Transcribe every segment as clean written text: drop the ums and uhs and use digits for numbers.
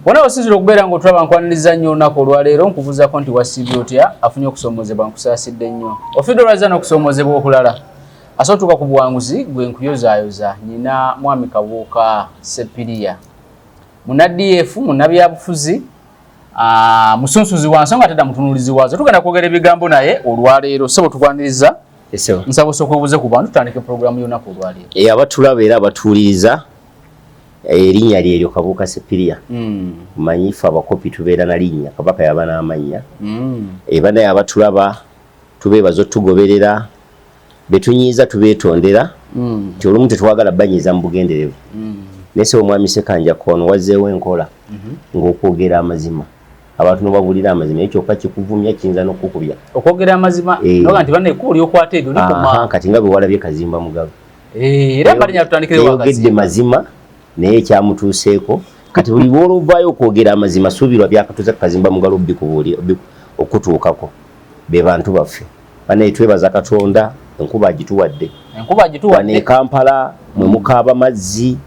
Wona wasinzira okubeera ngo tulaba nkwaniriza nnyo olunaku olwaleero nkubuuzako nti wasiibye otya afunye okusoomozebwa nkusaasidde nnyo ofidde olwaza n'okusoomozebwa okulala asootuka ku buwanguzi gwe nkuyozaayoza nyina Mwami Kabuuka Sepiria munadf munnabyabufuzi musunsuzi wansonga tedda mutunuulizi waazo tugenda kwogera ebigambo naye olwaleero sebo tukwaniriza nsaba osooka ku bantu tutandike puroguramu y'olunaku olwaleero abatulaba era abatuuliriza erinnya lyeryo Kabuuka Sepiria manyifu abakopi tubeera na linnya kabaka yaba n'amannya eba naye abatulaba tubeebaza otugoberera betunyiiza tubeetondera nti olumu tetwagala banyiiza mu bugenderevu naye se omwami Sekanja kono wazzeewo enkola ng'okwogera amazima abantu nobabulira amazima ekyo kyokka kikuvumya kiyinza n'okukubya okwogera amazima noga nti banne ekkubo lyokwata eryo likoma kati nga bwe walabye Kazimba Mugabe era mbalinya tutandikire yogedde mazima naye kyamutuuseeko kati buli lw'olovaayo okwogera amazima suubirwa byakatuuza Kazimba Mugabe okutuukako be bantu baffe banaye twebaza Katonda enkuba agituwadde ne Kampala mwe mukaaba mazzi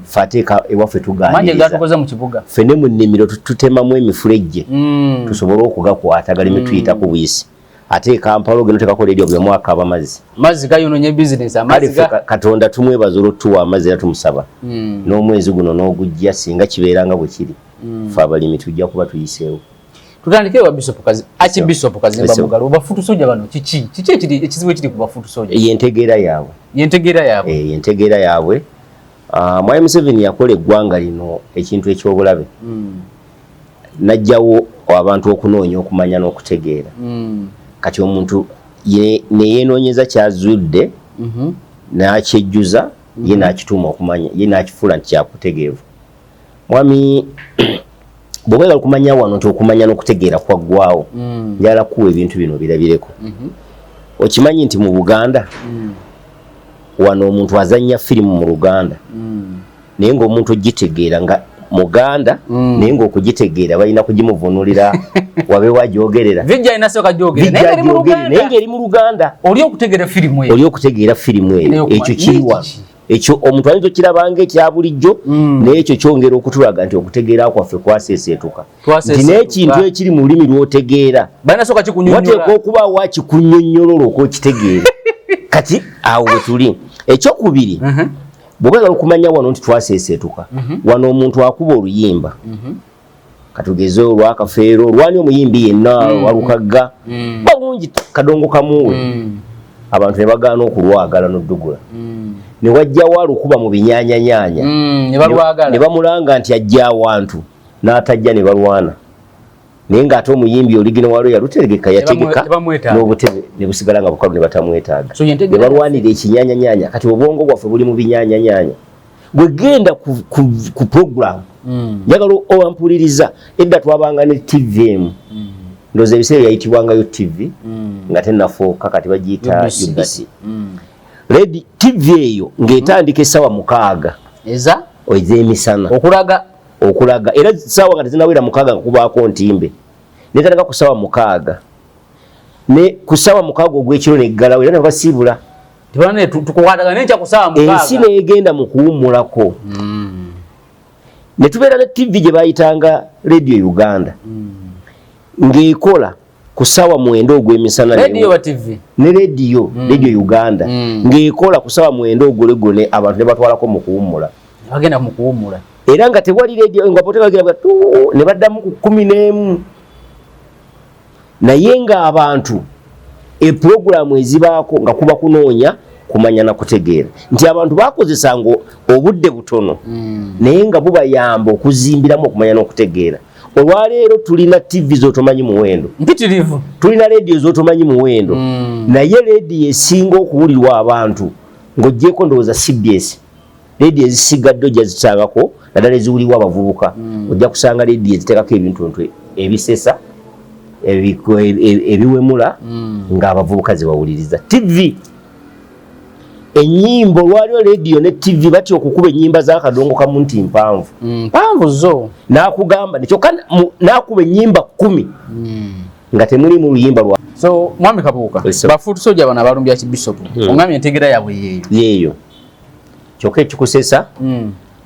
fateeka ewaffe tugaaniriza ffene mu nnimiro tutemamu emifulejje tusobole okugakwata galeme tuyitako buyisi ate Kampala ogenda oteekako leediyo bwe mwakaaba mazzi gayononye bizinesi Katonda tumwebaza olw'otuwa amazzi era tumusaba n'omwezi guno n'ogujja singa kibeeranga bwe kiri ffe abalimi tujja kuba tuyiseewo tutandike wa Bishop Kazimba Mugabe bafutu soja bano kiki ekizibu ekiri ku bafutu soja yentegeera yaabwe Mwami Museveni yakola eggwanga lino ekintu eky'obulabe najjawo abantu okunoonya okumanya n'okutegeera kati omuntu neyenoonyeza kyazudde n'akyejjuza ye n'akituuma okumanya ye n'akifuula nti kyakutegeevu mwami bw'oyagala okumanya wano nti okumanya n'okutegeera kwaggwawo njagala kuwa ebintu bino birabireko okimanyi nti mu Buganda wano omuntu azannya firimu mu Luganda naye ng'omuntu ogitegeera nga Muganda naye ng'okugitegeera balina kugimuvunulira wabe wagyogerera naye ng'eri mu Luganda oli okutegeera firimu eyo ekyo kiriwa ekyo omuntu ayinza okirabanga ekya bulijjo naye ekyo kyongera okutulaga nti okutegeera kwaffe kwaseeseetuka nti n'ekintu ekiri mu lulimi lw'otegeera wateeka okuba wakikunnyonnyolola okokitegeera kati awo we tuli ekyokubiri bw'oyagala okumanya wano nti twaseeseetuka wano omuntu akuba oluyimba katugeze olwakafeero olwani omuyimbi yenna walukagga balungi kadongo kamuwe abantu ne bagaana okulwagala n'oddugula ne wajjawo alukuba mu binyaanyanyaanya ne bamulanga nti ajja awantu n'atajja ne balwana naye ng'ate omuyimbi oligino walo yalutegeka yategeka n'obutebe ne busigala nga bukalu ne batamwetaaga ne balwanira ekinyaanyanyaanya kati obwongo bwaffe buli mu binyaanyanyaanya gwe genda ku program njagala owampuliriza edda twabanga ne TVM ndowooza ebiseera yayitibwangayo TV nga tennafuuka kati bagiyita UBC Lady TV eyo ng'etandika essaawa 6 ez'emisana okulaga era ssaawa nga tezinawera 6 nga kubaako ntimbe netandika ku ssaawa 6 ne ku ssaawa 6 ogw'ekiro neggalawo era ne basiibula ensi neegenda mu kuwummulako ne tubeera ne TV gye bayitanga Radio Uganda ng'ekola ku ssaawa 9 ogw'emisana ne Radio Uganda ng'ekola ku ssaawa 9 ogw'eggole abantu ne batwalako mu kuwummula era nga tewali radio nga potegera ne baddamu ku 11 naye nga abantu program ezibaako nga kuba kunoonya kumanya na kutegeera nti abantu bakozesanga obudde butono naye nga bubayamba okuzimbiramu okumanya n'okutegeera olwaleero tulina TV z'otomanyi muwendo mpitirivu tulina radio z'otomanyi muwendo naye radio esinga okuwulirwa abantu ng'oggyeko ndowooza CBS radio ezisigadde ojja zisangako naddala eziwulirwa abavubuka ojja kusanga radio eziteekako ebintu ebisesa ebiwemula ng'abavubuka zebawuliriza TV ennyimba olwaliwo radio ne TV batya okukuba ennyimba z'akadongo kamu nti mpanvu zo n'akugamba nekyokka n'akuba ennyimba 10 nga temuli mu luyimba lwa so Mwami Kabuuka bafuutu soja bano abalumbya Bishop ongambye entegeera yaabwe yeeyo kyokka ekikusesa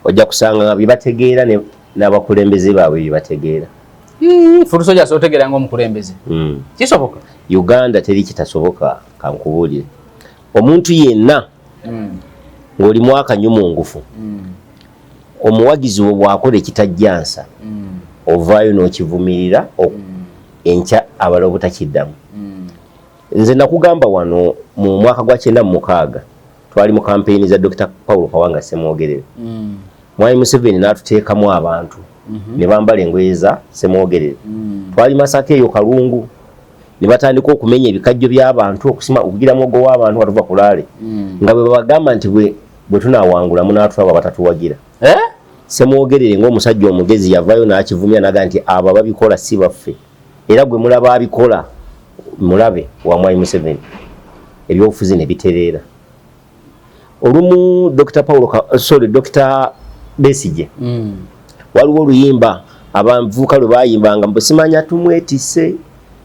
ojja kusanga nga bye bategeera n'abakulembeze baabwe bibategeera. Futu Soldier asotegeera ng'omukulembeze. Kisoboka? Uganda teri kitasoboka kankubuulire. Omuntu yenna ng'oli mwaka nyumungufu omuwagizi wo bw'akola ekitajjansa ovaayo n'okivumirira enkya abala obutakiddamu. Nze nakugamba wano mu mwaka gwa 96 twali mu kampeyini za Dr. Paulo Kawanga Ssemwogerere. Mwami Museveni n'atuteekamu abantu ne bambala engoye za Ssemwogerere. Twali Masaka eyo Kalungu ne batandika okumenya ebikajjo by'abantu okusima okugira mwogo w'abantu batuva kulaale nga bwe babagamba nti bwe tunaawangula munaatulaba batatuwagira. Ssemwogerere ng'omusajja omugezi yavaayo n'akivumya naga nti abo babikola si baffe era gwe mulaba abikola mulabe wa Mwami Museveni ebyobufuzi ne bitereera. Olumu Dr. Besigye waliwo oluyimba abavuka lwe bayimbanga mbu simanya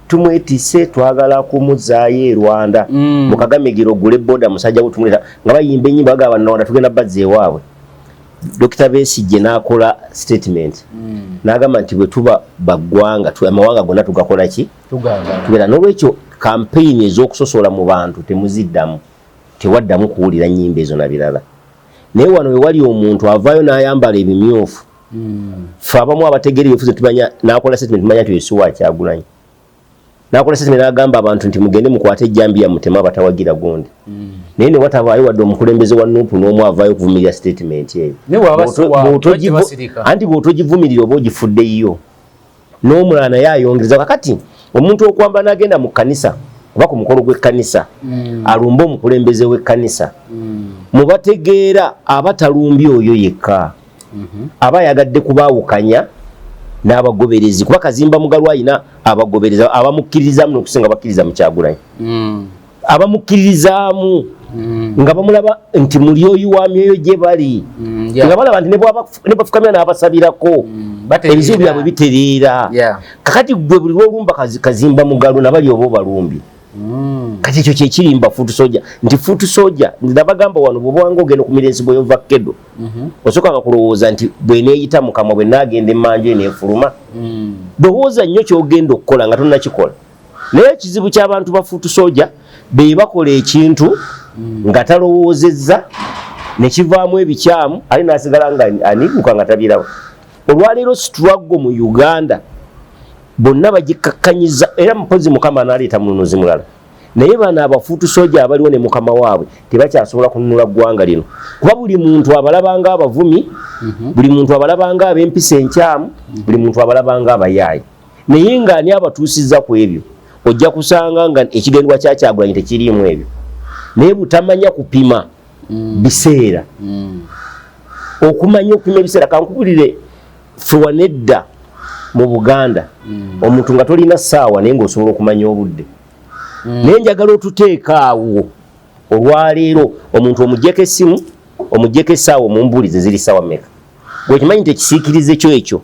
tumwetise twagala kumuzaayo e Rwanda mu Kagamegiro gule boda musajja gutumulira nga bayimba ennyimba bagaba Rwanda tugenda bazza ewaabwe. Dr. Besigye n'akola statement n'agamba nti bwe tuba baggwanga amawanga gonna tugakola ki tugenda. N'olwekyo kampeyini ez'okusosola mu bantu temuziddamu tewaddamu kuwulira nnyimba ezo na birala. Naye wano we wali omuntu avaayo n'ayambala ebimyufu ffe abamu abategeera ebyobufuzi tumanya n'akola statement tumanya nti Yosuwa Kyagulanyi n'akola statement n'agamba abantu nti mugende mukwate ejjambiya mutema abatawagira gundi. Naye ne watavaayo wadde omukulembeze wa Nuupu n'omu avaayo okuvumirira statement eyo. Anti bw'otogivumirira oba ogifuddeyo n'omulala naye ayongereza. Kakati omuntu okwamba n'agenda mu kkanisa oba ku mukolo gw'ekkanisa alumba omukulembeze w'ekkanisa mubategeera abatalumbye oyo yekka aba yagadde kubaawukanya n'abagoberezi kuba Kazimba Mugalu ayina abagobereza abamukkiririzaamu n'okusinga bakkiriza mu Kyagulanyi abamukkiririzaamu nga bamulaba nti muli oyo wa myoyo gye bali nga balaba nti ne bafukamira n'abasabirako ebizibu byabwe bitereera. Kakati gwe buli lwolumba Kazimba Mugalu nabali oba obalumbi. Kati ekyo kyekirimba Futu Soldier nti Futu Soldier ndabagamba wano bw'obwanga ogenda okumira ensigo y'ovakkedo osookanga kulowooza nti bw'eneeyita Mukama bwe naagenda emmanju eneefuluma. Lowooza nnyo ky'ogenda okukola nga tonnakikola. Naye ekizibu ky'abantu ba Futu Soldier be bakola ekintu nga talowoozezza ne kivaamu ebikyamu ali n'asigala nga aniiguka nga tabirawo. Olwaleero struggle mu Uganda bonna bagikakkanyiza era mupozi Mukama n'aleeta mununuzi mulala. Naye bano abafuutu Soldier abaliwo ne Mukama waabwe tebakyasobola kununula ggwanga lino kuba buli muntu abalabanga abavumi buli muntu abalabanga ab'empisa enkyamu buli muntu abalabanga abayaayi. Naye ng'ani abatuusizza ku ebyo ojja kusanga nga ekigendwa kya Kyagulanyi tekiriimu ebyo. Naye butamanya kupima biseera okumanya okupima ebiseera kankubulire ffe wanedda mu Buganda omuntu nga tolina ssaawa naye ng'osobola okumanya obudde. Naye njagala otuteeka awo olwaleero omuntu omuggyeko essimu omuggyeko essaawa omumbuulize ziri ssaawa mmeka. Bwekimanyi nti ekisiikirize kyo ekyo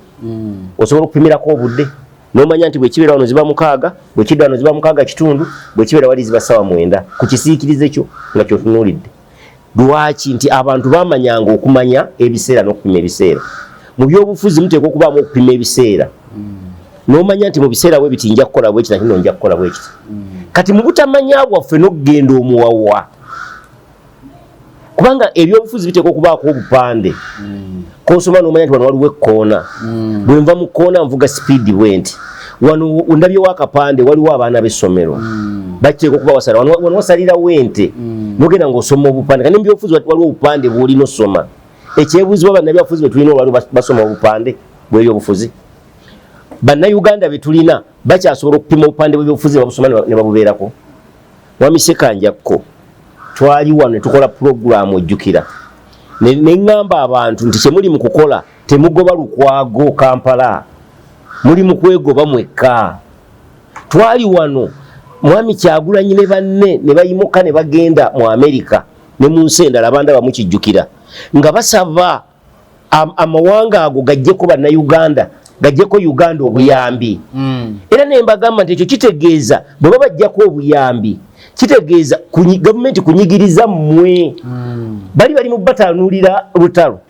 osobola okupimirako obudde n'omanya nti bwekibeera wano ziba 6 bwekidda wano ziba 6.5 bwekibeera wali ziba ssaawa 9 ku kisiikirize kyo nga kyotunuulidde. Lwaki? Nti abantu bamanyanga okumanya ebiseera n'okupima ebiseera. Mu byobufuzi muteekwa okubaamu okupima ebiseera n'omanya nti mu biseera bwe biti nja kukola bwe kiti nja kukola bwe kiti. Kati mu butamanya bwaffe n'okugenda omuwawa kubanga ebyobufuzi biteekwa okubaako obupande k'osoma n'omanya nti wano waliwo ekkoona bwe nva mu kkoona nvuga sipiidi bwenti wano ndabyewo akapande waliwo abaana b'essomero bakiteekwa okuba wasala wano wasalira wente n'ogenda ng'osoma obupande kandi mu byobufuzi waliwo obupande bw'olina osoma. Ekyebuuzibwa bannabyabufuzi be tulina olwaliwo basoma obupande bw'ebyobufuzi. Bannayuganda be tulina bakyasobola okupima obupande bw'ebyobufuzi babusoma ne babubeerako. Mwami Ssekanjakko twali wano ne tukola pulogulaamu ojjukira ne ŋŋamba abantu nti kyemuli mu kukola temugoba Lukwago Kampala muli mu kwegoba mwekka. Twali wano Mwami Kyagulanyi ne banne ne bayimuka ne bagenda mu Amerika ne mu nsi endala abandaba mukijjukira nga basaba amawanga ago gajjeko bannayuganda gajjeko Uganda obuyambi. Era ne mbagamba nti ekyo kitegeeza bwe babajjako obuyambi kitegeeza government kunyigiriza mmwe bali mu batanulira lutalo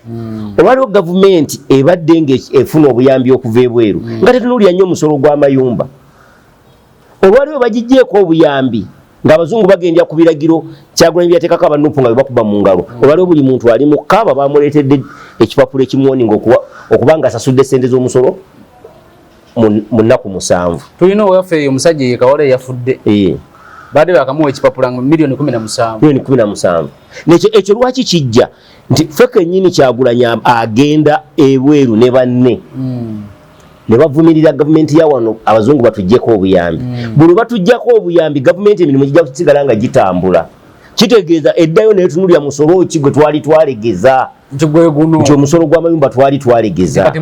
olwaliwo government ebadde ng'efuna obuyambi okuva ebweru nga tetunulira nnyo omusolo gw'amayumba olwaliwo bagijjeeko obuyambi ng'abazungu bagendya ku biragiro Kyagulanyi byateekako abanupu nga bebakuba mu ngalo olwaliwo buli muntu ali mu kaaba bamuleetedde ekipapulo ekimuwoninga okuba nga asasudde ssente z'omusolo mu nnaku 7. tulina owaffe omusajja ye Kawala yafudde baade bakamuwa ekipapula nga milioni 17 nekyo ekyo lwaki kijja nti ffe kennyini Kyagulanyi agenda ebweru ne banne ne bavumirira gavumenti ya wano abazungu batujjeko obuyambi buli batujjako obuyambi gavumenti emirimu gijja kusigala nga gitambula kitegeeza eddayo netunulya musolo ki gwe twali twalegeza nti omusolo gw'amayumba twali twalegeza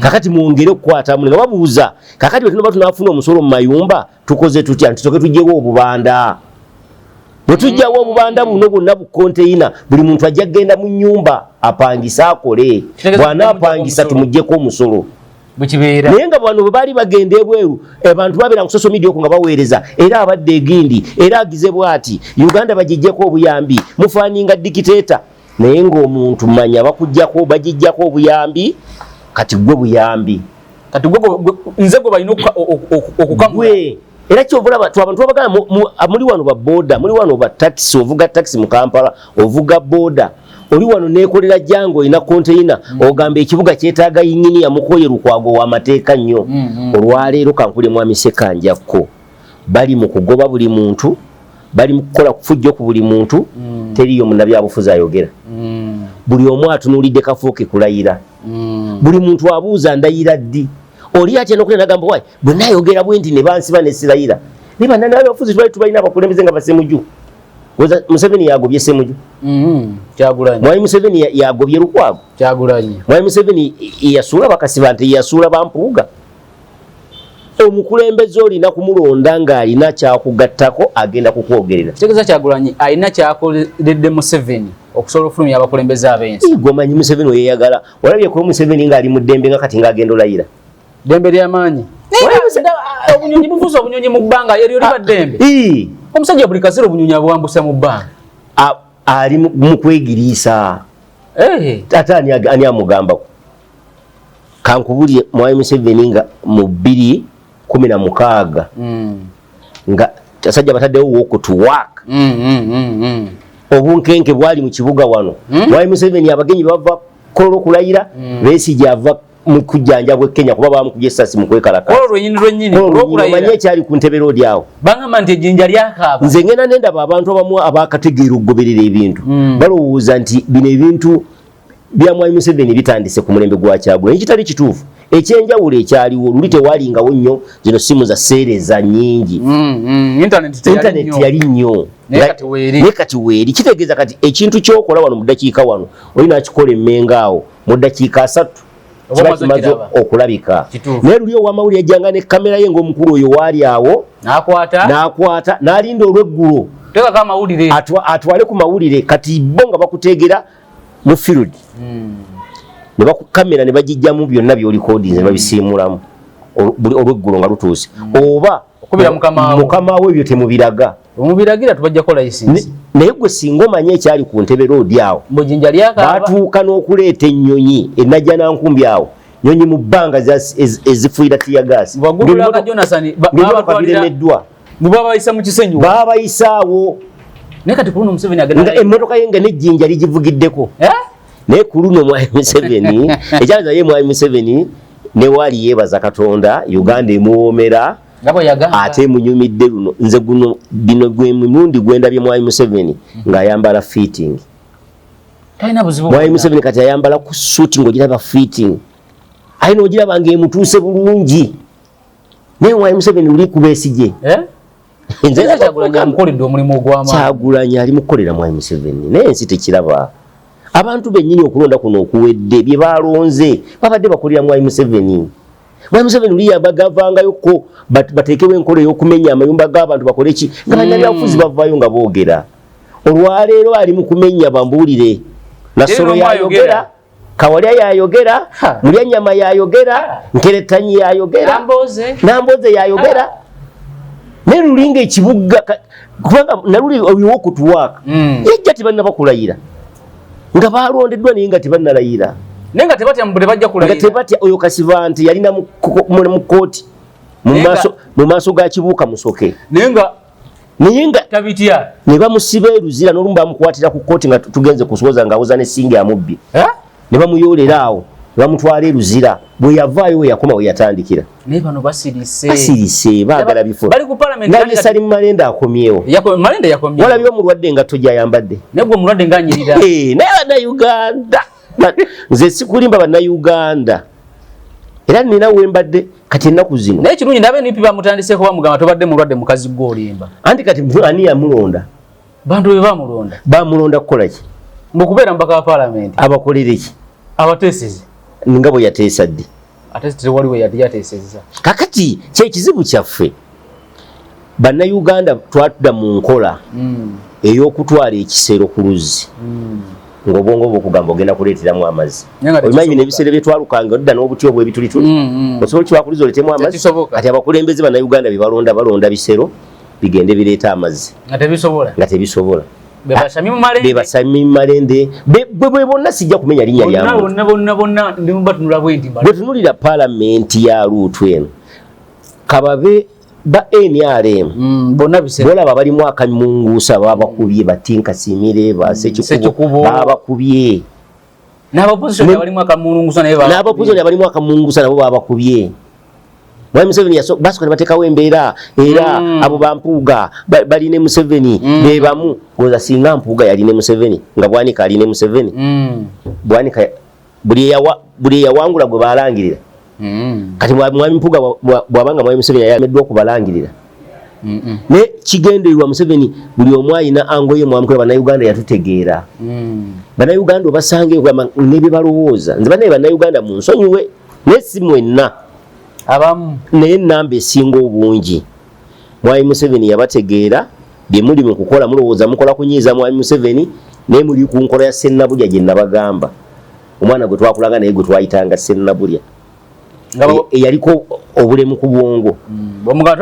kakati mwongere okukwatamu nga babuuza kakati bwe tunaba tunaafuna omusolo mu mayumba tukoze tutya nti toke tujjewo obubanda bwe tujjawo obubanda buno bwonna bu konteyina buli muntu ajja kgenda mu nnyumba apangise akole bw'anaapangisa tumuggyeko omusolo naye nga bano bwe baali bagenda ebweru abantu babeera ku social media okwo nga baweereza era abadde egindi era agize bw'ati Uganda bagijjeko obuyambi mufaaninga dikiteeta naye ng'omuntu manya bakujjako bagijjako obuyambi kati gwe buyambi kati nze gwe balina okukamula era kyovula abantu babagala muli wano ba boda muli wano ba taxi ovuga taxi mu Kampala ovuga boda oli wano nekolera jango ina container ogamba ekibuga kyetaaga yingini ya mukoye Lukwago wa mateeka nnyo olwaleero kankule mwami Sekanjakko bali mu kugoba buli muntu bali mu kukola kufujjo ku buli muntu teriyo munnabyabufuzi ayogera buli omu atunulidde kafuuke kulayira buli muntu abuuza ndayira ddi oli ate n'okulenda gamba wayi bwe nayogera bwenti ne bansiba ne sirayira ne bannabyabufuzi twali tubalina abakulembeze nga basemuju weza Museveni yagobye Ssemuju Kyagulanyi Mwai Museveni yagobye Lukwago Kyagulanyi Mwai Museveni yasuula bakasiba nti yasuula bampuuga omukulembeze olina kumulonda ng'alina kyakugattako agenda kukwogerera kitegeeza Kyagulanyi alina kyakoledde Museveni okusobola okufulumya abakulembeze ab'ensi gomanyi Museveni oyeyagala olabye ko Museveni ng'ali mu ddembe nga kati ng'agenda olayira ddembe ly'amaanyi obunyonyi buvuza obunyonyi mu bbanga eryo liba ddembe omusajja buli kaseera obunyonyi abwambusa mu bbanga ali mu kwegiriisa ate ani amugambako kankubulye Mwai Museveni nga mu 2016 nga asajja bataddewo walk to work obunkenke bwali mu kibuga wano Mwai Museveni abagenyi bava Kololo kulayira Besigye ava mu kujjanjabwa Kenya kuba bamukubye essasi mu kwekalaka olwenyini olwokulayira ekyali ku Ntebe Road awo bangamba nti ejjinja lyakaaba nze ngenda nendaba abantu abamu abakategeera okugoberera ebintu balowooza nti bino ebintu bya Mwai Museveni bitandise ku mulembe gwa Kyagulanyi kitali kituufu ekyenjawulo ekyaliwo luli tewalingawo nnyo zino simu za seereza nnyingi internet yali nnyo naye kati weeri kitegeeza kati ekintu kyokola wano mu ddakiika wano olina akikola emmengaawo mu ddakiika 3 kiba kimaze okulabika naye luli ow'amawulire yajjanga ne kamera ye ng'omukulu oyo waali awo n'akwata n'alinda olw'eggulo atwale ku mawulire kati bo nga bakuteegera mu field ne bakukamera ne bagijjamu byonna by'olikodinze ne babisiimulamu olw'eggulo nga lutuuse oba mukama we ebyo temubiraga omubiragira tubajjako license naye gwe singa omanye ekyali ku Ntebe Road awo batuuka n'okuleeta ennyonyi enajja nankumbi awo nyonyi mu bbanga ezifuira tiyagaasi biremeddwa babayisaawo nga emmotoka ye nga n'ejjinja ligivugiddeko naye ku luno Mwai Museveni ekyaza ye Mwai Museveni ne waali yeebaza Katonda Uganda emuwoomera ate munyumidde luno nze guno bino gwe mulundi gwendabye Mwai Museveni ng'ayambala fitting Mwai Museveni kati ayambala ku suuti ng'ogiraba fitting ayina ogiraba ng'emutuuse bulungi naye Mwai Museveni luli ku Besigye Kyagulanyi ali mukolera Mwai Museveni naye ensi tekiraba abantu bennyini okulonda kuno okuwedde bye balonze babadde bakolera Mwai Museveni Mwai Museveni luli yabagavangayoko bateekewo enkola ey'okumenya amayumba g'abantu bakole ki nga bannabyabufuzi bavaayo nga boogera olwaleero ali mu kumenya bambuulire Nasolo yayogera Kawalya yayogera Mulyanyama yayogera Nkeretanyi yayogera Namboze yayogera ne lulinga ekibuga kubanga naluli obiwo kutuwaka yajja tibanna bakulayira nga balondeddwa naye nga tebannalayira nenga tebatya mbule bajja kulayira nga tebatya oyo Kasivanti yalina mu kooti mu maaso ga kibuuka musoke nenga tabitya ne bamusiba eruzira n'olumu bamukwatira ku kooti nga tugenze kusoza ng'awoza ne singa amubbi ne bamuyolera awo ne bamutwala eruzira bwe yavaayo we yakoma we yatandikira naye bano basirise baagala bifo bali ku parliament nga Salimu Malende akomyewo Malende yakomyewo walabiwa mulwadde nga tojja ayambadde nebwe mulwadde nga anyirira naye bannayuganda nze sikulimba bannayuganda era nina wembadde kati ennaku zino naye kirungi nabe nipi bamutandiseeko bamugamba tobadde mulwadde mukazi gwolimba anti kati ani yamulonda bantu be bamulonda kukola ki mukubeera mubaka wa parliament abakolere ki abateesezi nga bwe yateesa ddi ate tewali we yali yateesezza kakati kyekizibu kyaffe bannayuganda twatudda mu nkola ey'okutwala ekisero ku luzzi ng'obwongo bw'okugamba ogenda kuleeteramu amazzi obimanyi bino ebiseera bye twalukanga odda n'obuti obw'ebitulituli osobola kibakuliza oletemu amazzi kati abakulembeze bannayuganda bye balonda bisero bigende bireeta amazzi nga tebisobola bebasami mu Malende bwe bonna sijja kumenya linnya bonna ndimubatunula bwendi bwe tunulira paalamenti ya Luutu eno kababe ba NRM bolaba balimu akamunguusa babakubye Batinkasimire Basekikubo babakubye n'abapozisioni abalimu akamunguusa nabo babakubye Mwai Museveni basooka ne bateekawo embeera era abo bampuuga baline Museveni bebamu goza singa mpuuga yaline Museveni nga Bwanika aline Museveni Bwanika buli yawangula gwe balangirira kati mwami mpuuga bwabanga Mwai Museveni yayameddwa okubalangirira ne kigendererwa Museveni buli omu alina angoye mwamukula bannayuganda yatutegeera bannayuganda obasange nebye balowooza nze bannaye bannayuganda munsonyiwe naye si mwenna abamu naye ennamba esinga obungi Mwai Museveni yabategeera bye muli mu kukola mulowooza mukola kunyiiza Mwai Museveni naye muli ku nkola ya Sennabulya gye nabagamba omwana gwe twakulanga naye gwe twayitanga Sennabulya eyaliko obulemu ku bwongo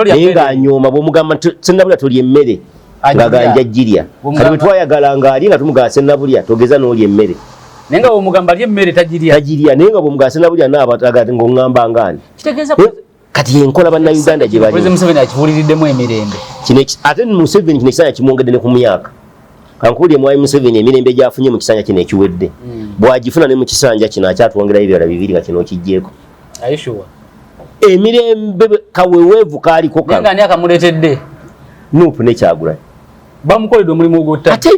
naye ng'anyooma bw'omugamba Sennabulya tolya emmere ng'aganja jirya kati bwe twayagala ng'ali nga tumugamba Sennabulya togeza n'olya emmere naye nga bw'omugamba alya emmere tagirya naye nga bw'omugamba Sennabulya n'abatagati ng'oŋŋamba ngaani kati enkola bannayuganda gye bali Museveni akibuuliriddemu emirembe ate Museveni kino ekisanja kimwongedde ne ku myaka kankuulye Mwai Museveni emirembe gyafunye mu kisanja kino ekiwedde bw'agifuna ne mu kisanja kino akyatwongerayo ebirala bibiri nga kino okiggyeko emirembe kaweweevu kaaliko kani akamuleetedde Nuupu ne Kyagulanyi bamukoledde omulimu ogw'otta ate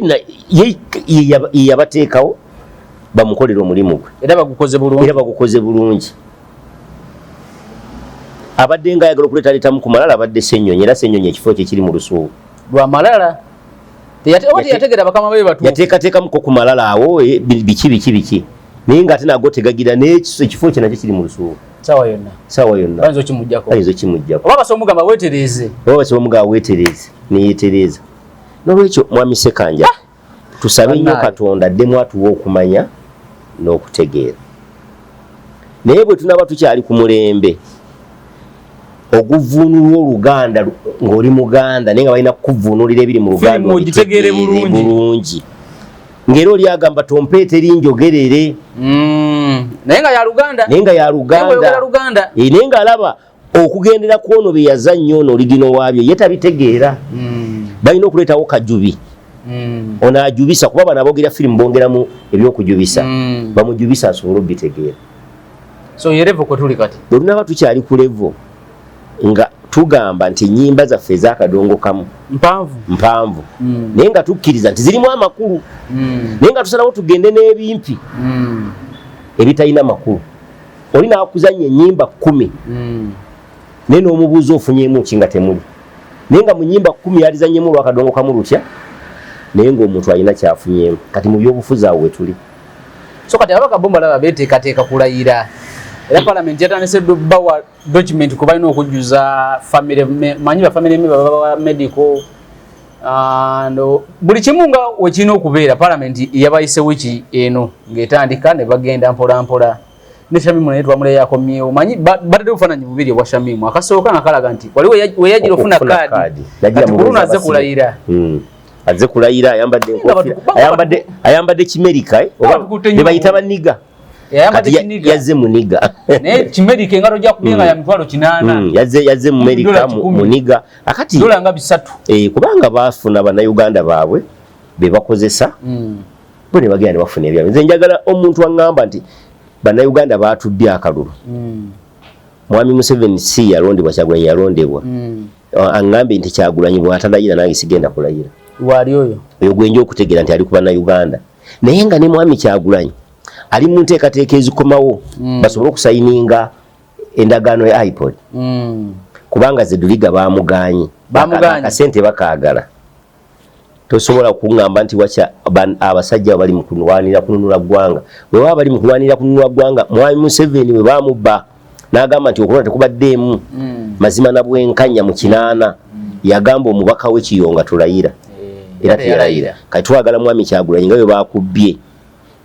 yabateekawo bamukolera omulimu gwe era bagukoze bulungi abadde nga ayagala okuleetaleetamu ku Malala abadde Ssenyonyi era Ssenyonyi ekifo kye kiri mu Lusuubo lwa Malala yategeera bakama be batuufu yateekateekamuko ku Malala awo biki naye ng'ate nago tegagira n'ekifo kye nakyo kiri mu Lusuubo sawa yonna bayinza okimuggyako oba basobola omugamba weetereeze neyeetereeza n'olwekyo Mwami Ssekanja tusabe nnyo Katonda addemu atuwa okumanya n'okutegeera naye bwe tunaba tukyali ku mulembe oguvuunulwa Oluganda ng'oli Muganda naye nga balina kukuvuunulira ebiri mu Luganda ogitegeere bulungi ng'era oli agamba tompeete linjogerere naye nga ya Luganda naye ng'alaba okugendera ku ono bye yazannya ono oligino waabyo ye tabitegeera balina okuleetawo kajubi ono ajubisa kuba bano aboogera firimu bongeramu ebyokujubisa bamujubisa asobole obitegeera bwe tunaba tukyali ku levo nga tugamba nti ennyimba zaffe ez'akadongo kamu mpanvu naye nga tukkiriza nti zirimu amakulu naye nga tusalawo tugende n'ebimpi ebitalina makulu oli naakuzannya ennyimba 10 naye n'omubuuza ofunyemu ki nga temuli naye nga mu nnyimba 10 yalizannyemu olw'akadongo kamu lutya naye ng'omuntu alina kyafunyemu kati mu byobufuzi awo we tuli so kati ababaka bomba laba beeteekateeka kulayira era parliament yatandise bawa document ku balina okujjuza family manyi ba family member baba medical buli kimu nga wekirina okubeera parliament yabayise wiki eno ng'etandika ne bagenda mpola mpola ne Shamimu naye twamule yakomyewo manyi badde ufananyi bubiri bwa Shamimu akasooka nakalaga nti waliwo weyajira ofuna kadi ati kuluna aze kulayira aze kulayira ayambadde kimerika ne bayita baniga yazze muniga ne kimerika engalo gya kubenga ya mitwalo 8 yazze mumerika muniga akati dola nga 3 kubanga bafuna bannayuganda baabwe be bakozesa bo ne bagenda bafuna ebyabwe nze njagala omuntu angamba nti bannayuganda baatubbya akalulu Mwami Museveni si yalondebwa Kyagulanyi yalondebwa angambe nti Kyagulanyi bw'atalayira nange sigenda kulayira wali oyo gwenja okutegeera nti ali ku bannayuganda naye nga ne Mwami Kyagulanyi ali mu nteekateeka ezikomawo basobole okusayininga endagaano ya iPod kubanga Zeduliga baamuganye akasente bakaagala tosobola kungamba nti wacha abasajja bali mu kulwanira kununula ggwanga bwe baba bali mu kulwanira kununula ggwanga Mwami Museveni bwe baamubba n'agamba nti okulonda tekubaddeemu mazima na bwenkanya mu kinaana yagamba omubaka we Kiyonga tulayira era teyalayira kati twagala Mwami Kyagulanyi nga bwe bakubbye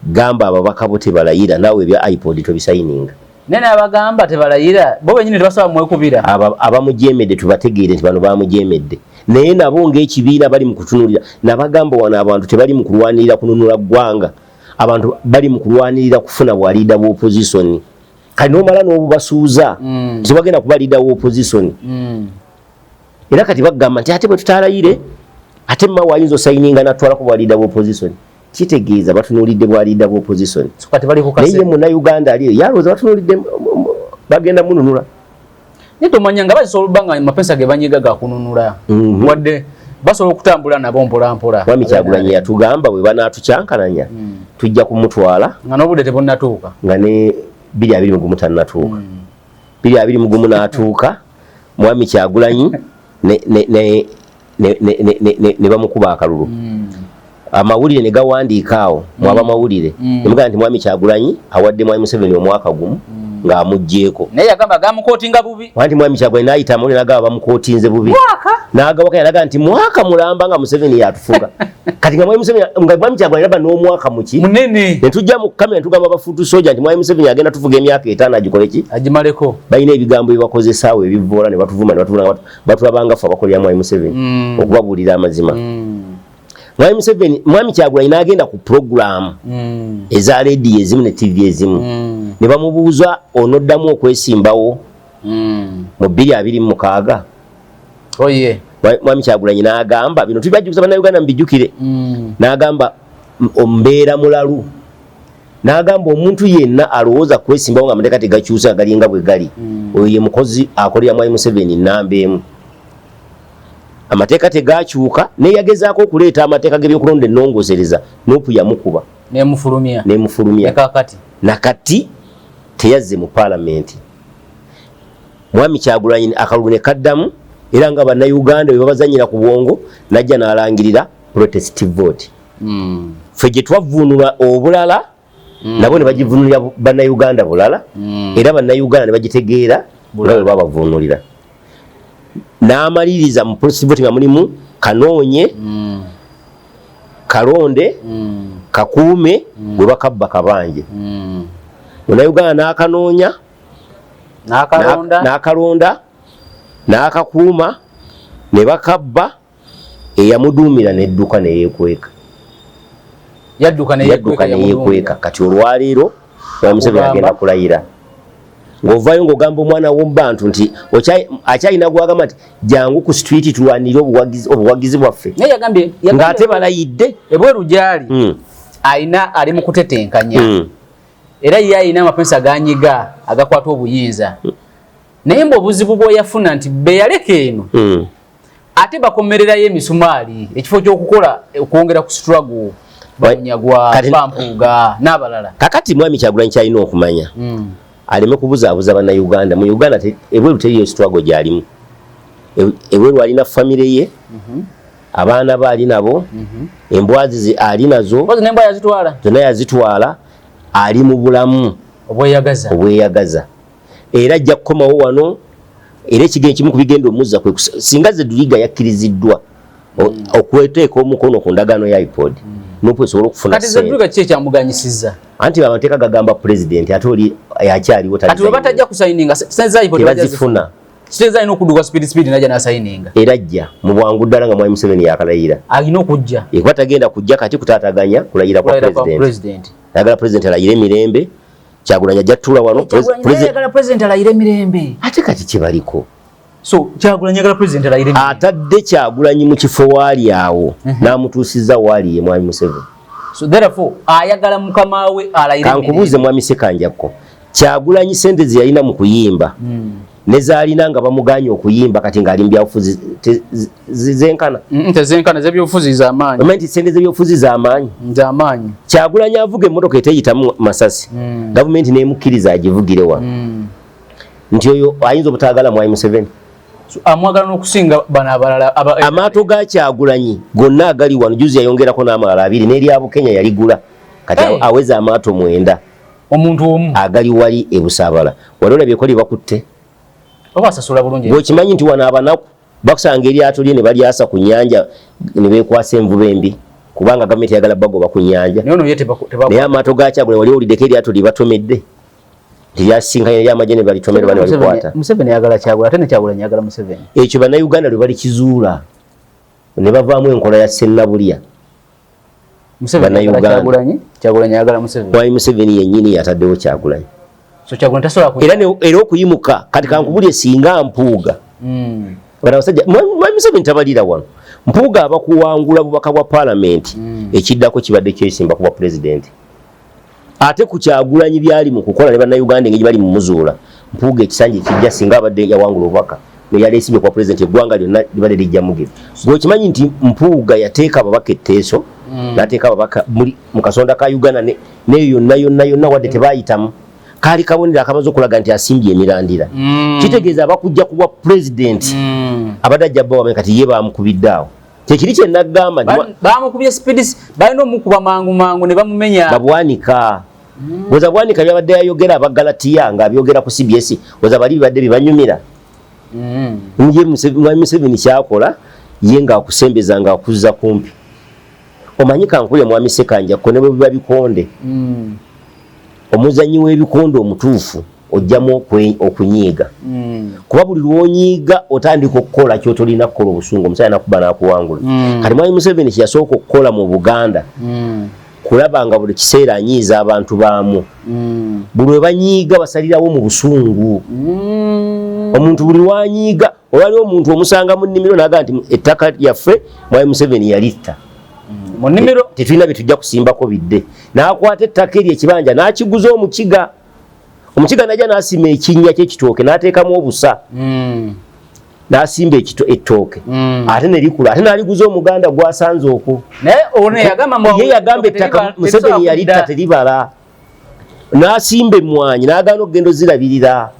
gamba ababaka bo tebalayira naawe ebya iPod tobisayininga nene abagamba tebalayira bo benyini tebasaba mwekubira abamujemedde tubategeere nti bano bamujemedde naye nabo ng'ekibiina bali mu kutunulira nabagamba wano abantu tebali mu kulwanirira kununula ggwanga abantu bali mu kulwanirira kufuna bwaliida bw'opposition kati n'omala n'obubasuuza tebagenda kuba liida w'opposition era kati bagamba nti ate bwe tutalayire ate mma wayinza osayininga natwalako bwaliida bw'opposition kitegeeza batunulidde bwaliida bw'opposition naye munnayuganda aliyo yalowooza batunulidde bagenda mununula naye tomanya nga basobola obbanga amapesa ge banyiga gakununula wadde basobola okutambula nabo mpolampola Mwami Kyagulanyi yatugamba bwe banaatukyankananya tujja kumutwala nga n'obudde tebunnatuuka nga ne 221 tannatuuka 221 n'atuuka Mwami Kyagulanyi ne bamukuba akalulu amawulire ne gawandiika awo mwaba mawulire nemugamba nti Mwami Kyagulanyi awadde Mwami Museveni omwaka gumu ng'amuggyeko naye yagamba gamukootinga bubi wanti Mwami Kyagulanyi n'ayita amawulire n'agamba bamukootinze bubi n'agabaka yalaga nti mwaka mulamba nga Museveni yatufuga kati nga Mwami Kyagulanyi laba n'omwaka muki munene ne tujja mu kamera tugamba abafuutu soja nti Mwami Museveni agenda tufuga emyaka 5 agikole ki agimaleko balina ebigambo ebibakozesa awo ebivoola ne batuvuma ne batuvuna batulabanga ffe abakolera Mwami Museveni okubabuulira amazima Mwami Museveni Mwami Kyagulanyi n'agenda ku program eza radio ezimu ne TV ezimu ne bamubuuza onoddamu okwesimbawo mu 2026 oye Mwami Kyagulanyi n'agamba bino tubajjukiza bannayuganda mbijjukire n'agamba ombeera mulalu n'agamba omuntu yenna alowooza kwesimbawo nga amateeka tegakyusa galinga bwe gali oyo ye mukozi akolera Mwami Museveni nnamba emu amateeka tegakyuka naye yagezaako okuleeta amateeka g'ebyokulonda ennongoosereza n'opu yamukuba n'emufulumya nakati teyazze mu paalamenti Mwami Kyagulanyi akalulu ne kaddamu era nga bannayuganda bwe babazanyira ku bwongo najja n'alangirira protest vote ffe gye twavuunula obulala nabo ne bagivunulira bannayuganda bulala era bannayuganda ne bagitegeera nga bwe babavuunulira n'amaliriza mu protest vote nga mulimu Kanoonye Kalonde Kakuume bwe bakabba Kabanje munnayuganda n'akanoonya n'akalonda n'akakuuma ne bakabba eyamuduumira n'edduka neyeekweka yadduka neyeekweka kati olwaleero Mwami Museveni agenda kulayira ng'ovaayo ng'ogamba omwana w'omubantu nti akyalina gwagamba nti jangu ku street tulwanire obuwagizi bwaffe ng'ate balayidde ebweru gyali alina ali mu kutetenkanya era ye alina amapesa ganyiga agakwata obuyinza naye mbu obuzibu bw'oyafuna nti be yaleka eno ate bakomererayo emisumaali ekifo ky'okukola okwongera ku struggle banyagwa Bampuuga n'abalala kakati Mwami Kyagulanyi kyalina okumanya aleme kubuzaabuza bannayuganda mu Uganda ebweru teriyo struggle gyalimu ebweru alina famire ye abaana be ali nabo embwazi ali nazo zonna yazitwala ali mu bulamu obweyagaza era ajja kukomawo wano era ekigendo kimu kubigenda omuzza singa Zeduliga yakkiriziddwa okweteeka omukono ku ndagaano ya iPod nopo esobola okufuna kati zetuka kye kyamuganyisiza anti abateeka gagamba president ate oli yakyaliwo kati we batajja kusayininga senzayipo tebazifuna Siteza ino kuduka speed naja na signinga. Erajja mu bwangu ddala nga Mwai Museveni yakalayira. Alina okujja. Ekwata genda kujja kati kutaataganya kulayira kwa president. Yagala president alayire mirembe. Kyagulanyi ajja wano president alayire mirembe. Ate kati kibaliko. So Kyagulanyi yagala president alayire mirembe. Atadde Kyagulanyi mu kifo waali awo n'amutuusiza waali ye Mwai Museveni. So therefore ayagala mukama we alayire mirembe. Kankubuuze Mwami Sekanjako. Kyagulanyi sente ze yalina mu kuyimba. Nezalina nga bamuganya okuyimba kati ngaali mbyafuzi zenkana tezenkana zebyofuzi za amaanyi gavumenti sente zebyofuzi za amaanyi Kyagulanyi avuga emmotoka eteyitamu masasi gavumenti nemukkiriza agivugire wano nti oyo ayinza obutaagala Mwai Museveni amwagala n'okusinga bano abalala amaato ga Kyagulanyi gonna agali wano juzi yayongerako n'amalala 2 n'eryabo Kenya yaligula kati aweza amaato 9 omuntu omu agali wali ebusaabala wali olabyeko lye bakutte obasasula bulungi bw'okimanyi nti wano abanaku bakusanga eryato lye ne balyasa ku nnyanja ne beekwasa envuba embi kubanga gavumenti yagala bagoba ku nnyanja naye amaato ga Kyagulanyi wali owuliddeko eryato lye batomedde teryasinkanye eryamagye ne balitomera bane balikwata Museveni yagala Kyagulanyi ate ne Kyagulanyi yagala Museveni ekyo bannayuganda lwe balikizuula ne bavaamu enkola ya sennabulya Kyagulanyi yagala Museveni Mwai Museveni yennyini yataddewo Kyagulanyi so Kyagulanyi tasobola ku era okuyimuka kati kankubulye singa Mpuuga bana basajja Mwai Museveni tabalira wano Mpuuga abakuwangula bubaka bwa parliament ekiddako kibadde kyesimba kuba president ate ku Kyagulanyi byali mu kukola ne bannayuganda engeri bali mu muzuula Mpuuga ekisanja kijja singa abadde yawangula obubaka ne yaleesibye kwa president eggwanga lyonna libadde lijja mugivu bw'okimanyi nti Mpuuga yateeka ababaka etteeso n'ateeka ababaka mu kasonda ka Uganda neyo yonna wadde tebaayitamu kali kabonera akamaze okulaga nti asimbye emirandira kitegeeza abakujja kuba president abadajja bwa kati ye bamukubidde awo tekiri kye nagamba bamukubye speeds balina omukuba mangu ne bamumenya babwanika boza bwanika byabadde yayogera abagalatiya nga abyogera ku CBS boza bali bibadde bibanyumira Mwai Museveni kyakola ye nga akusembeza nga akuzza kumpi omanyi kankule Mwami Sekanjako ne bwe biba bikonde omuzanyi w'ebikonde omutuufu ojjamu okunyiiga kuba buli lw'onyiiga otandika okukola ky'otolina kukola obusungu omusajja nakuba n'akuwangula kati Mwai Museveni kyeyasooka okukola mu Buganda kulaba nga buli kiseera anyiiza abantu baamu buli lwe banyiiga basalirawo mu busungu omuntu buli lwanyiiga olwaliwo omuntu omusanga mu nnimiro n'agamba nti ettaka lyaffe Mwai Museveni yalitta mu nnimiro tetulina bye tujja kusimbako bidde n'akwata ettaka eryo ekibanja n'akiguza omukiga najja n'asima ekinnya ky'ekitooke n'ateekamu obusa n'asimba ettooke ate ne likula ate n'aliguza omuganda gwasanze okwo ye yagamba ettaka Museveni yalitta teribala n'asimba emmwanyi n'agaana okugenda ozirabirira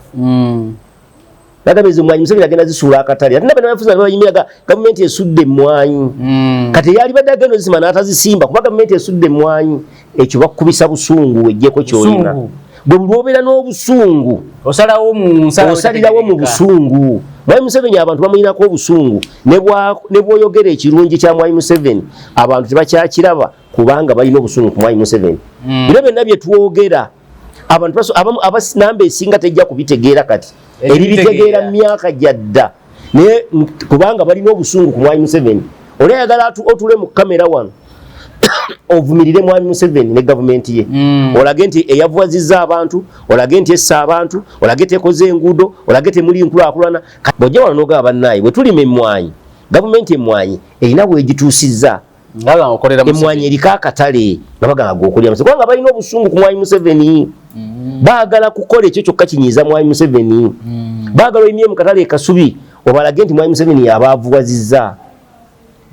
nagambye emmwanyi Museveni agenda zisuula akatale ate nabena bafuza babayimira gavumenti esudde emmwanyi kati yali badde agenda ozisima n'atazisimba kuba gavumenti esudde emmwanyi ekyo bakubisa busungu wejjeko kyolina bwe lwobeera n'obusungu osalirawo mu busungu Mwai Museveni abantu bamulinako obusungu ne bw'oyogera ekirungi kya Mwai Museveni abantu tebakyakiraba kubanga balina obusungu ku Mwai Museveni bino byonna bye twogera abantu namba esinga tejja kubitegeera kati eribitegeera mu myaka gyadda naye kubanga balina obusungu ku Mwai Museveni oleyagala otule mu kamera wano ovumirire Mwami Museveni ne gavumenti ye olage nti eyavuwazizza abantu olage nti essa abantu olage tekoze enguudo olage temuli nkulaakulana bw'ojja wano n'ogaba bannaayi bwe tulima emmwanyi gavumenti emmwanyi erina bwegituusizza emmwanyi eriko akatale nga bagamba g'okolera Museveni kubanga balina obusungu ku Mwami Museveni baagala kukola ekyo kyokka kinyiiza Mwami Museveni baagala oyimye mu katale ekasubi obalage nti Mwami Museveni yabaavuwazizza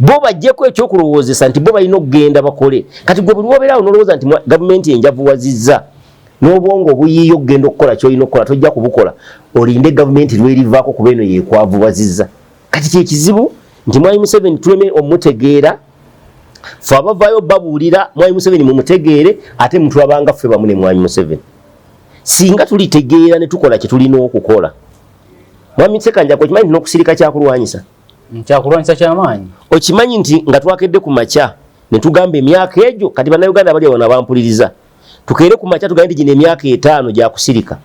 bo bajjeko ekyokulowoozesa nti bo balina okugenda bakole kati gwe buli wobeerawo nolowooza nti gavumenti enjavuwazizza n'obwongo obuyiiyo okugenda okukola kyolina okukola tojja kubukola olinde gavumenti lwerivaako kuba eno yekwavuwazizza kati kyekizibu nti Mwai Museveni tuleme omutegeera ffe abavaayo babuulira Mwai Museveni mumutegeere ate mutulabanga ffe bamu ne Mwai Museveni singa tulitegeera ne tukola kye tulina okukola Mwami Sekanjako okimanyi nti n'okusirika kyakulwanyisa kyakulwanyisa kyamaanyi okimanyi nti nga twakedde ku makya ne tugamba emyaka egyo kati bannayuganda bali wana bampuliriza tukeere ku makya tugambe gino emyaka 5 gya kusirika.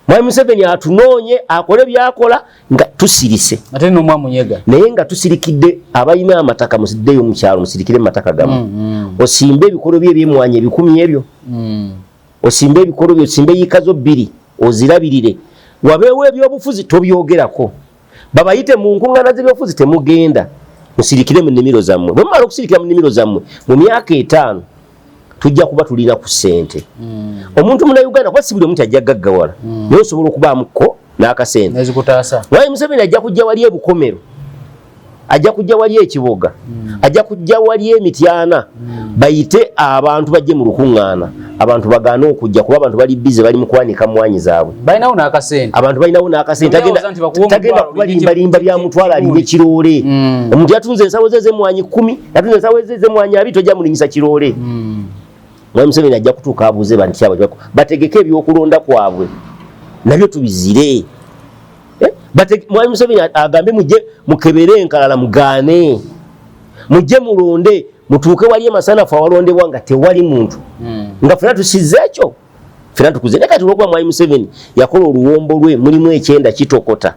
Mwami Museveni atunoonye akole byakola nga tusirise ate no mwamunyega naye nga tusirikidde abayina amataka musiddeyo mu kyalo musirikire mataka gamu osimbe ebikolo bye byemwanya ebikumi ebyo osimbe ebikolo bye osimbe yikazo 2 ozirabirire wabeewo ebyobufuzi tobyogerako babayite mu nkungana z'ebyobufuzi temugenda musirikire mu nnimiro zammwe bwe mumala okusirikira mu nnimiro zammwe mu myaka 5 tujja kuba tulina ku ssente omuntu muna Uganda kwa sibuli omuntu ajja gaggawala naye osobola okubaamuko n'akasente nezikutaasa Mwami Museveni ajja kujja wali ebukomero ajja kujja wali ekiboga ajja kujja wali emityana bayite abantu bajje mu lukuŋŋaana abantu bagaana okujja kuba abantu bali bize bali mu kwanika mwanyi zaabwe balinawo n'akasente abantu balinawo n'akasente tagenda kubalimbalimba bya mutwala alina ekiroole omuntu yatunze ensawo ze z'emwanyi 10 yatunze ensawo ze z'emwanyi 2 tojja mulinyisa kiroole Mwami Museveni ajja kutuuka abuuze bantu kyabwe bategeke ebyokulonda kwabwe nabyo tubizire Mwami Museveni agambe mujje mukebere enkalala mugaane mujje mulonde mutuuke wali emasanafu awalondebwa nga tewali muntu nga ffena tusize ekyo ffena tukuze naye kati olwokuba Mwami Museveni yakola oluwombo lwe mulimu ekyenda kitokota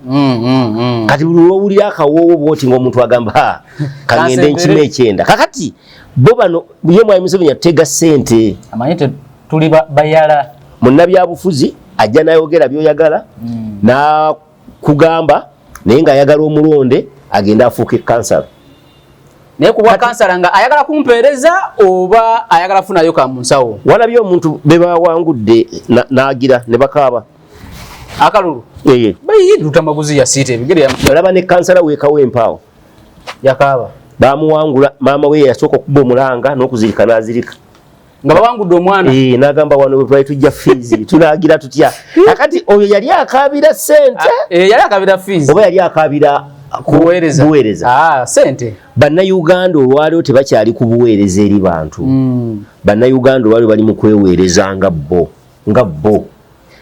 kati buli lwowulira akawoowo bwoti ng'omuntu agamba kagende nkima ekyenda kakati bo bano ye Mwami Museveni yatega ssente amanye tuli bayala munnabyabufuzi ajja nayogera byoyagala na kugamba naye ng'ayagala omulonde agenda afuuke kansala naye kuba kansala nga ayagala kumpeereza oba ayagala funayo ka munsawo walabye omuntu be bawangudde n'agira ne bakaaba akalulu bayiduta maguzi ya siite ebigere yalaba ne kansala weekawo empaawo yakaaba bamuwangula maama we yasooka okuba omulanga n'okuzirika n'azirika nga bawangudde omwana n'agamba wano bwe twali tujja fiizi tunaagira tutya akati oyo yali akaabira ssente yali akaabira fiizi oba yali akaabira buweereza ssente bannayuganda olwaliwo tebakyali ku buweereza eri bantu bannayuganda olwaliwo bali mu kweweereza nga bo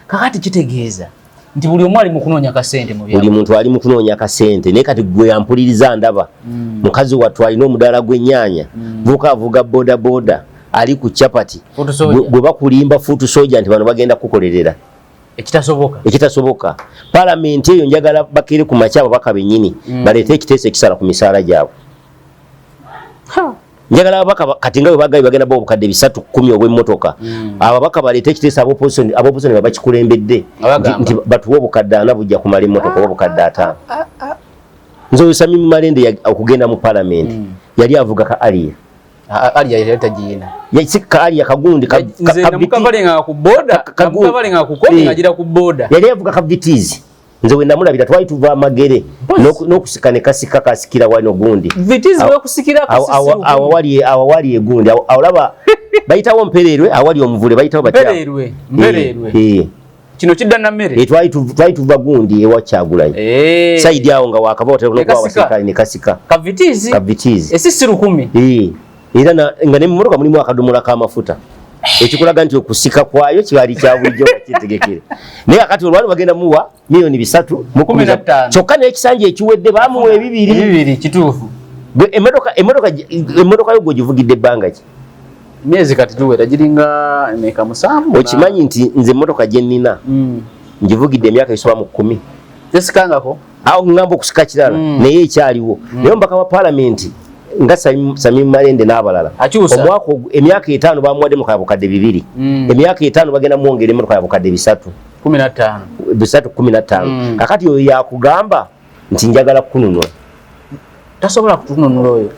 kakati kitegeeza nti buli omu ali mu kunoonya kasente mu buli muntu ali mu kunoonya kasente naye kati gwe yampuliriza ndaba mukazi wattu alina omudaala gw'ennyaanya vuuka avuga bodaboda ali ku chapati gwe bakulimba fuutu soja nti bano bagenda kukolerera ekitasoboka palamenti eyo njagala bakere ku makyabo baka bennyini baleete ekiteeso ekisala ku misaala gyabwe njagala ababaka kati nga bwe bagabi bagenda bo obukadde 310 obw'emmotoka ababaka baleete ekiteeso ab'opposition bakikulembedde nti batuwa obukadde 4 bujja kumala emmotoka oba obukadde 5 nze Sami Malende okugenda mu palamenti yali avuga ka aliya yali tajiyina yasika aliya kagundi nze namukabalenga ku boda kamukabalenga ku kodi ngagira ku boda yali avuga ka vitizi nze we namulabira twali tuva amagere n'okusika ne kasika kasikira wano gundi vitizi we kusikira awali egundi awolaba bayitawo mpererwe awali omuvule bayitawo mpererwe kino kidda na mmere twali tuva gundi ewa Kyagulanyi saidi awo nga wakava otera n'okuba abaserikale ne kasika ka vitizi esisi 10 era nga ne mmotoka mulimu akadomola k'amafuta ekikulaga nti okusika kwayo kibaali kya bulijjo bakitegekere naye akati olwali bagenda muwa milioni 315 kyokka n'ekisanja ekiwedde baamuwa ebibiri kituufu emmotoka yo gwegivugidde ebbanga ki myezi kati tuwera giringa emeka 7 okimanyi nti nze emmotoka gye nnina ngivugidde emyaka esoba mu 10 tesikangako awo ngamba okusika kirala naye ekyaliwo naye omubaka wa palamenti nga Sami Malende n'abalala omwaka emyaka 5 bamuwadde mu kabukadde 2 emyaka 5 bagenda mwongera emmotoka yabukadde 315 kakati oyo yakugamba nti njagala kukununula tasobola kutununula oyo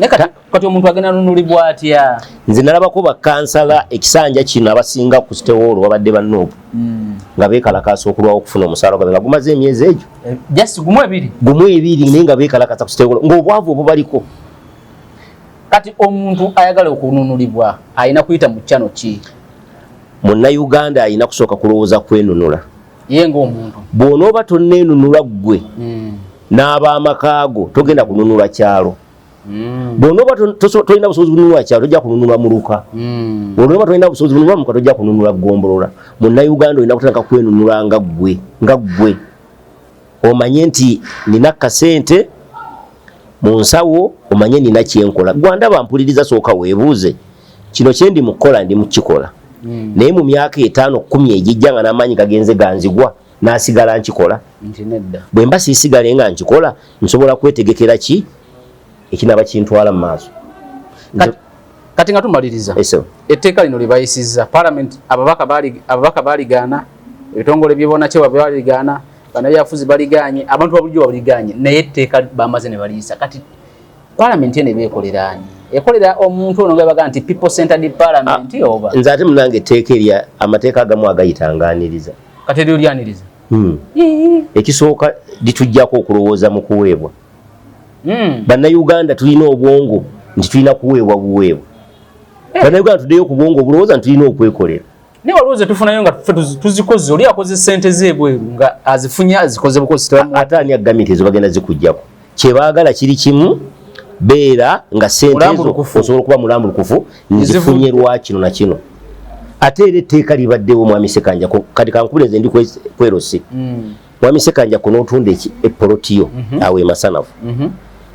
kati omuntu agenda nunulibwa atya nze nalabako bakansala ekisanja kino abasinga ku sitewolo babadde bannoopu nga beekalakasa okulwawo okufuna omusaala gwabe nga gumaze emyezi egyo just gumu ebiri naye nga beekalakasa ku sitewolo ng'obwavu obwo baliko kati omuntu ayagala okununulibwa alina kuyita mu kyano ki munnayuganda alina kusooka kulowooza kwenunula ye ng'omuntu bw'onooba tonneenunula ggwe n'ab'amakaago togenda kununula kyalo bw'onooba tolina busobozi bununula kyalo tojja kununula muluka bw'onooba tolina busobozi bununula muluka tojja kununula ggombolola munnayuganda olina kutandika kwenunula nga ggwe omanye nti nina kasente mu nsawo omanye nina kyenkola gwanda bampuliriza sooka weebuuze kino kyendi mukola ndi mukikola naye mu myaka 5 10 ejijja nga n'amaanyi gagenze ganzigwa n'asigala nkikola bwe mba siisigale nga nkikola nsobola kwetegekera ki ekinaba kintwala mu maaso kati nga tumaliriza etteeka lino lye bayisizza parliament ababaka baaligaana ebitongole byebona kyewa baaligaana bannabyafuzi baliganye abantu babulijjo baliganye naye etteeka bamaze ne baliyisa kati parliament ene beekolera ani ekolera omuntu ono ngabaga nti people centered parliament oba nze ate munange etteeka erya amateeka agamu agayitangaaniriza kati eryo lyaniriza ekisooka litujjako okulowooza mu kuweebwa bannayuganda tulina obwongo nti tulina kuweebwa buweebwa bannayuganda tuddeyo ku bwongo obulowooza nti tulina okwekolera naye walowooza tufunayo nga tuzikoze oli akoze ssente zeebweru nga azifunye azikoze bukozi ate ani agamiti ezo bagenda zikugjako kyebaagala kiri kimu beera nga ssente ezo osobola okuba mulambulukufu nzifunye lwa kino na kino ate era etteeka libaddewo mwami Ssekanjako kati kankubule nze ndi kwerosi mwami Ssekanjako n'otunda epolotiyo awo emasanafu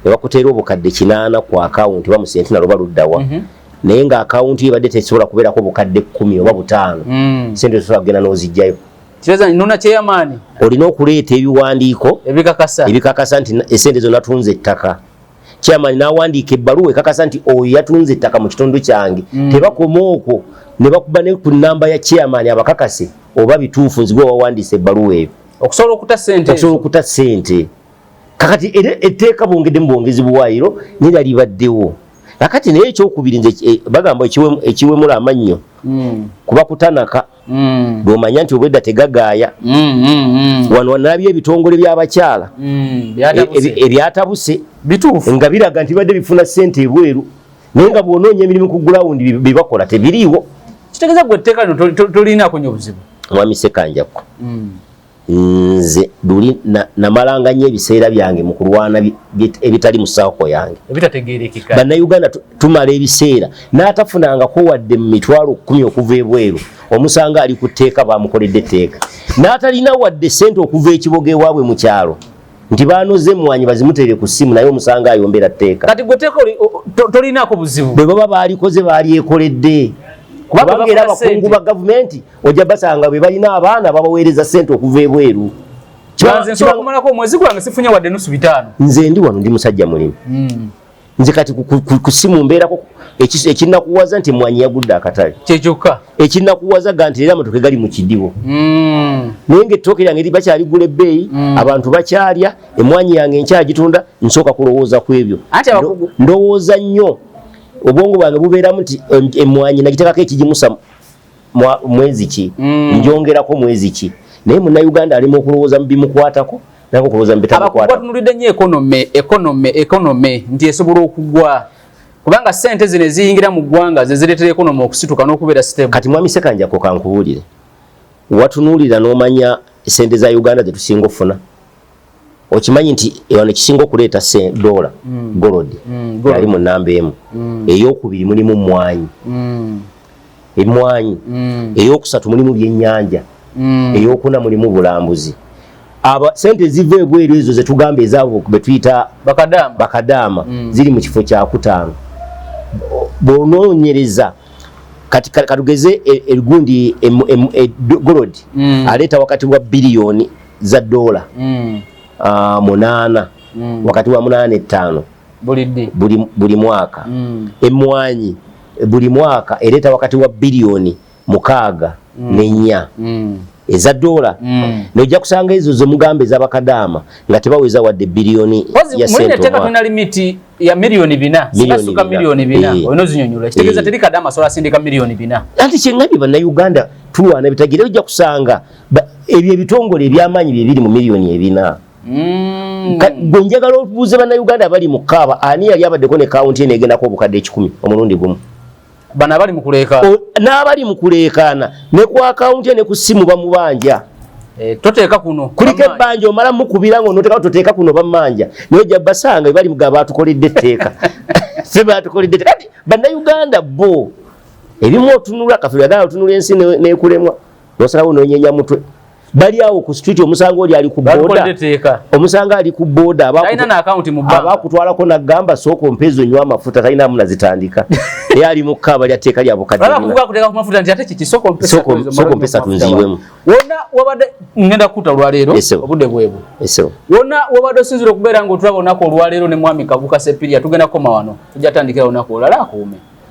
ne bakuteera obukadde 8 ku akawunti bamu sentinalo baluddawa naye nga akawunti ebadde tesobola kubeerako obukadde 10 oba 5 sente osobola kugenda n'ozijjayo kireza nona kyeyamaani olina okuleeta ebiwandiiko ebikakasa nti esente zo natunze ettaka kyamaani n'awandiika ebbaluwa ekakasa nti oyo yatunze ettaka mu kitundu kyange tebakoma okwo ne bakuba ne ku nnamba ya chairman abakakase oba bituufu nzigwe wawandiisa ebbaluwa ebyo okusobola okuta ssente kakati etteeka bongedde mu bwongezi buwaayiro nera libaddewo kakati naye ekyokubiri nze bagamba ekiwemula amannyo kuba kutanaka bw'omanya nti obwedda tegagaaya wano wanalabye ebitongole by'abakyala ebyatabuse nga biraga nti bibadde bifuna ssente ebweru naye nga bw'onoonya emirimu ku gulawundi bebakola tebiriiwo kitegeeza gwe etteeka lino tolinaako nnyo obuzibu mwami Ssekanjako nze luli namalanga nnyo ebiseera byange mu kulwana ebitali mu saako yange ebitategeerekeka bannayuganda tumala ebiseera n'atafunangako wadde mu mitwalo 10 okuva ebweru omusanga ali ku tteeka bamukoledde etteeka n'atalina wadde ssente okuva ekiboga ewaabwe mu kyalo nti baanoze emmwanyi bazimuteere ku ssimu naye omusanga ayombera tteeka kati gwe tteeka tolinaako buzibu bwe baba baalikoze baalyekoledde kubanga era abakungu ba gavumenti ojja basanga bwe balina abaana babaweereza ssente okuva ebweru kibamalako omwezi gwange sifunye wadde nusu 5 nze ndi wano ndi musajja mulimu nze kati ku ssimu mbeerako ekinakuwaza nti emmwanyi yagudde akatale kyekyokka ekinakuwaza ga nti era amatoke gali mu kidibo naye ng'ettooke lyange bakyaligula ebbeeyi abantu bakyalya emmwanyi yange nkyagitunda nsooka kulowooza ku ebyo ndowooza nnyo obwongo bwange bubeeramu nti emmwanyi nagitekako ekigimusa mwezi ki njongerako mwezi ki naye munnayuganda alimu okulowooza mu bimukwatako nange okulowooza mu bitamukwatako abatunulidde nnyo ekonome nti esobola okugwa kubanga ssente zino eziyingira mu ggwanga ze zireetera ekonome okusituka n'okubeera stable kati mwami Ssekanjako kankubuulire watunuulira n'omanya ssente za Uganda ze tusinga okufuna okimanyi nti wano ekisinga okuleeta $, gold yali mu nnamba emu eyokubiri mulimu emmwanyi eyokusatu mulimu byennyanja eyokuna mulimu bulambuzi sente ziva ebweru ezo zetugamba ezaabo betuyita bakadaama ziri mu kifo kya 5 bw'onoonyereza kati katugeze egundi gold aleeta wakati wa biliyoni za $8 wakati wa 8.5 buli mwaka emmwanyi buli mwaka ereeta wakati wa biliyoni 6.4 eza $. Nojja kusanga ezo zomugambe ez'abakadaama nga tebaweza wadde biliyoni ya sente. Mulina teka tuna limiti ya milioni 4. Sasuka milioni 4. Onozinyonyola. Kitegeeza teri kadama sola sindika milioni 4. Ati kyengabi bannayuganda tuwana bitagire ojja kusanga ebyo ebitongole eby'amaanyi bibiri mu milioni 4. Gonjagala obuuze bannayuganda bali mu kaaba ani yali abaddeko ne kaunti ene egendako obukadde 10 omulundi gumu. Bana bali mukuleka n'abali mukulekana ne ku akaunti ne ku simu bamubanja toteeka kuno kulike banja omala mukubira ngo noteka toteeka kuno bamanja noja basanga bali mugaba atukoledde etteeka seba atukoledde kati bannayuganda ebimu otunula kafira gala otunula ensi ne kulemwa nosalawo nonyenya mutwe bali awo ku street omusanga oli ali ku boda omusanga ali ku boda abakutwalako nagamba soko mpezo nywa amafuta talina muna zitandika yali mukaba lya teka lya bukadde soko mpesa tunziwemu wona wabade ngenda kuta lwalero obudde bwebo wona wabade sinziro kubeera ngo tulaba onako lwalero ne mwami Kabuka Sepiria tugenda koma wano tujatandikira onako olala akuume